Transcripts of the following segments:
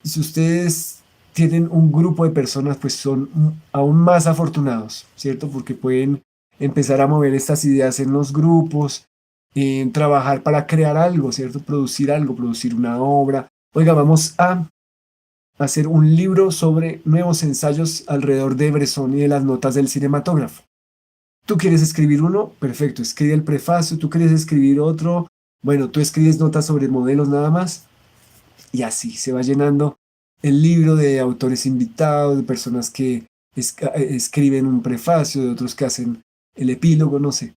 Si ustedes tienen un grupo de personas, pues son aún más afortunados, ¿cierto? Porque pueden empezar a mover estas ideas en los grupos, en trabajar para crear algo, ¿cierto? Producir algo, producir una obra. Oiga, vamos a hacer un libro sobre nuevos ensayos alrededor de Bresson y de las notas del cinematógrafo. ¿Tú quieres escribir uno? Perfecto, escribe el prefacio. ¿Tú quieres escribir otro? Bueno, tú escribes notas sobre modelos nada más. Y así se va llenando el libro de autores invitados, de personas que escriben un prefacio, de otros que hacen el epílogo, no sé.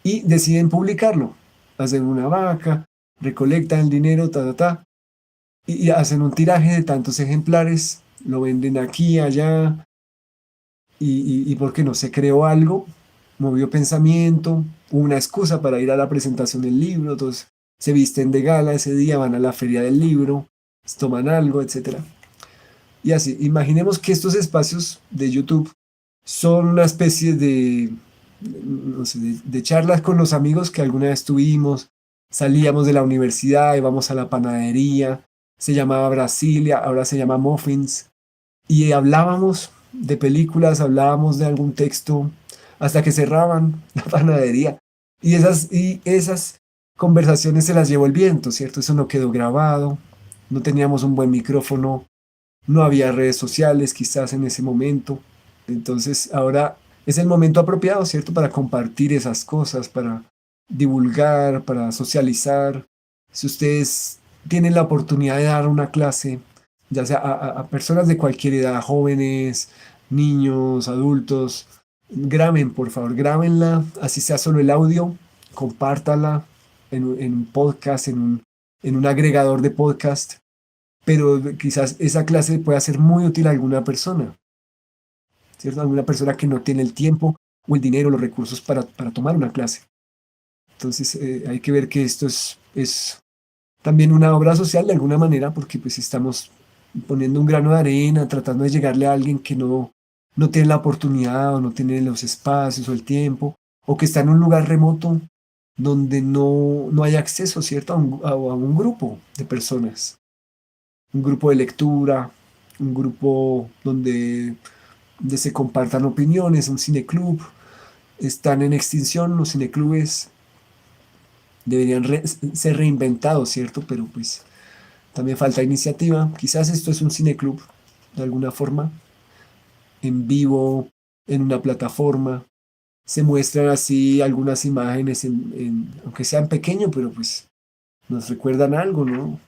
Y deciden publicarlo. Hacen una vaca, recolectan el dinero, y hacen un tiraje de tantos ejemplares, lo venden aquí, allá, y porque no se creó algo, movió pensamiento, una excusa para ir a la presentación del libro, entonces se visten de gala ese día, van a la feria del libro, toman algo, etcétera. Y así, imaginemos que estos espacios de YouTube son una especie de, no sé, de charlas con los amigos que alguna vez tuvimos, salíamos de la universidad, íbamos a la panadería, se llamaba Brasilia, ahora se llama Muffins, y hablábamos de películas, hablábamos de algún texto, hasta que cerraban la panadería. Y esas conversaciones se las llevó el viento, ¿cierto? Eso no quedó grabado, no teníamos un buen micrófono, no había redes sociales quizás en ese momento. Entonces ahora es el momento apropiado, ¿cierto? Para compartir esas cosas, para divulgar, para socializar. Si ustedes tienen la oportunidad de dar una clase, ya sea a personas de cualquier edad, jóvenes, niños, adultos, graben, por favor, grábenla, así sea solo el audio, compártala en un podcast, en un agregador de podcast, pero quizás esa clase pueda ser muy útil a alguna persona, ¿cierto? Alguna persona que no tiene el tiempo o el dinero, los recursos para tomar una clase. Entonces hay que ver que esto es también una obra social de alguna manera, porque pues estamos poniendo un grano de arena, tratando de llegarle a alguien que no tiene la oportunidad o no tiene los espacios o el tiempo, o que está en un lugar remoto donde no hay acceso, ¿cierto? A un grupo de personas, un grupo de lectura, un grupo donde se compartan opiniones, un cineclub. Están en extinción los cineclubes, deberían ser reinventados, ¿cierto? Pero pues también falta iniciativa. Quizás esto es un cineclub, de alguna forma, en vivo, en una plataforma. Se muestran así algunas imágenes, aunque sean pequeños, pero pues nos recuerdan algo, ¿no?